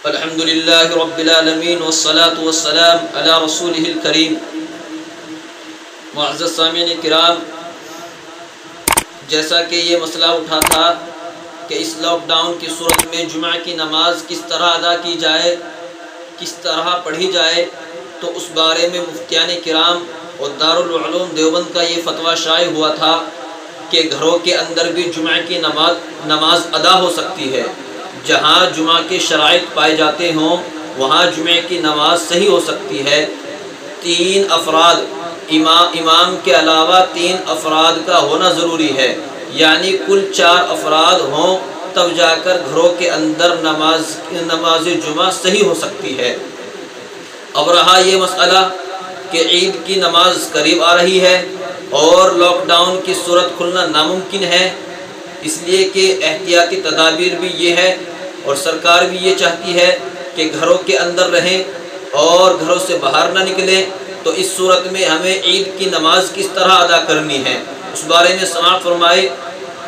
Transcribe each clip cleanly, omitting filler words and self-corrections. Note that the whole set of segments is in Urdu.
الحمدللہ رب العالمین والصلاة والسلام علی رسولہ الکریم۔ معزز سامعین کرام، جیسا کہ یہ مسئلہ اٹھا تھا کہ اس لاک ڈاؤن کی صورت میں جمعہ کی نماز کس طرح ادا کی جائے، کس طرح پڑھی جائے، تو اس بارے میں مفتیان کرام اور دارالعلوم دیوبند کا یہ فتویٰ شائع ہوا تھا کہ گھروں کے اندر بھی جمعہ کی نماز ادا ہو سکتی ہے۔ جہاں جمعہ کے شرائط پائے جاتے ہوں وہاں جمعہ کی نماز صحیح ہو سکتی ہے۔ 3 افراد، امام کے علاوہ 3 افراد کا ہونا ضروری ہے، یعنی کل 4 افراد ہوں تب جا کر گھروں کے اندر نماز جمعہ صحیح ہو سکتی ہے۔ اب رہا یہ مسئلہ کہ عید کی نماز قریب آ رہی ہے اور لاک ڈاؤن کی صورت کھلنا ناممکن ہے، اس لیے کہ احتیاطی تدابیر بھی یہ ہے اور سرکار بھی یہ چاہتی ہے کہ گھروں کے اندر رہیں اور گھروں سے باہر نہ نکلیں، تو اس صورت میں ہمیں عید کی نماز کس طرح ادا کرنی ہے، اس بارے میں سماعت فرمائے۔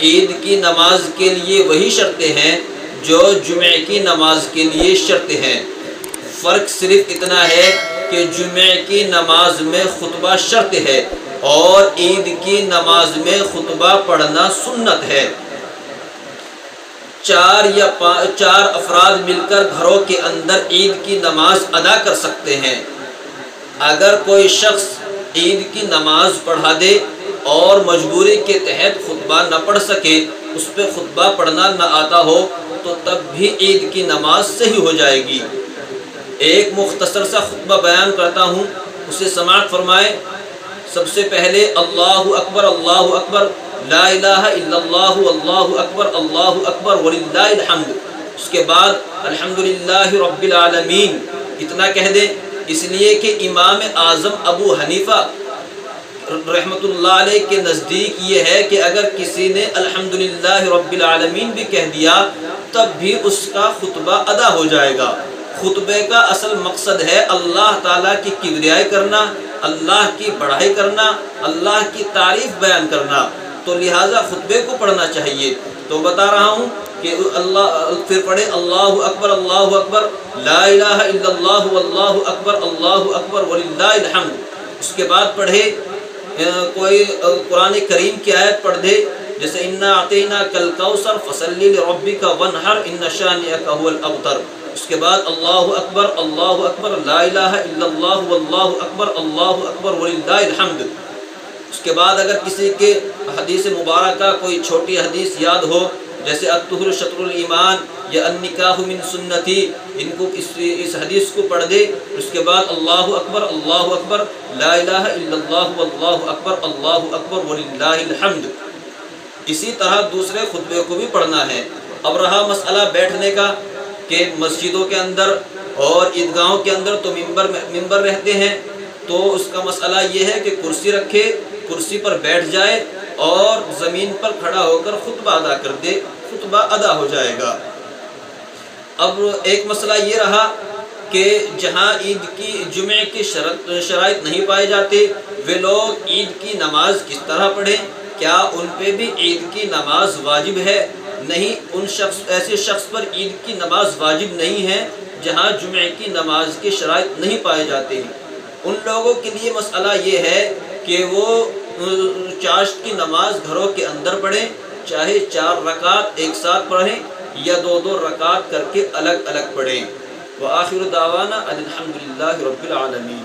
عید کی نماز کے لیے وہی شرطیں ہیں جو جمعہ کی نماز کے لیے شرطیں ہیں، فرق صرف اتنا ہے کہ جمعہ کی نماز میں خطبہ شرط ہے اور عید کی نماز میں خطبہ پڑھنا سنت ہے۔ 4 افراد مل کر گھروں کے اندر عید کی نماز ادا کر سکتے ہیں۔ اگر کوئی شخص عید کی نماز پڑھا دے اور مجبوری کے تحت خطبہ نہ پڑھ سکے، اس پہ خطبہ پڑھنا نہ آتا ہو، تو تب بھی عید کی نماز صحیح ہو جائے گی۔ ایک مختصر سا خطبہ بیان کرتا ہوں، اسے سماعت فرمائے۔ سب سے پہلے اللہ اکبر لا الہ الا اللہ اللہ اکبر وللہ الحمد، اس کے بعد الحمدللہ رب العالمین، اتنا کہہ دیں، اس لیے کہ امام اعظم ابو حنیفہ رحمۃ اللہ علیہ کے نزدیک یہ ہے کہ اگر کسی نے الحمدللہ رب العالمین بھی کہہ دیا تب بھی اس کا خطبہ ادا ہو جائے گا۔ خطبے کا اصل مقصد ہے اللہ تعالیٰ کی کبریائی کرنا، اللہ کی بڑائی کرنا، اللہ کی تعریف بیان کرنا، تو لہٰذا خطبے کو پڑھنا چاہیے۔ تو بتا رہا ہوں کہ پھر پڑھے اللہ اکبر لا الہ الا اللہ اللہ اکبر وللہ الحمد، اس کے بعد پڑھے کوئی قرآن کریم کی آیت پڑھ دے، جیسے انا اعطیناک الکوثر فصلی لربک وانحر ان شانئک هو الابتر، اس کے بعد اللہ اکبر لا الہ الا اللہ اللہ اکبر وللہ الحمد۔ اس کے بعد اگر کسی کے حدیث مبارکہ کوئی چھوٹی حدیث یاد ہو، جیسے الطہر شطر الایمان یا النکاح من سنتی، ان کو اس حدیث کو پڑھ دے، اس کے بعد اللہ اکبر لا الہ الا اللہ اکبر وللہ الحمد۔ اسی طرح دوسرے خطبے کو بھی پڑھنا ہے۔ اب رہا مسئلہ بیٹھنے کا، کہ مسجدوں کے اندر اور عیدگاہوں کے اندر تو ممبر رہتے ہیں، تو اس کا مسئلہ یہ ہے کہ کرسی رکھے، کرسی پر بیٹھ جائے اور زمین پر کھڑا ہو کر خطبہ ادا کر دے، خطبہ ادا ہو جائے گا۔ اب ایک مسئلہ یہ رہا کہ جہاں عید کی جمعہ کی شرائط نہیں پائے جاتے، وہ لوگ عید کی نماز کس طرح پڑھیں؟ کیا ان پہ بھی عید کی نماز واجب ہے؟ نہیں، ایسے شخص پر عید کی نماز واجب نہیں ہے جہاں جمعہ کی نماز کے شرائط نہیں پائے جاتے ہیں۔ ان لوگوں کے لیے مسئلہ یہ ہے کہ وہ چاشت کی نماز گھروں کے اندر پڑھیں، چاہے 4 رکعت ایک ساتھ پڑھیں یا 2 رکعت کر کے الگ الگ پڑھیں۔ وآخر دعوانا الحمدللہ رب العالمین۔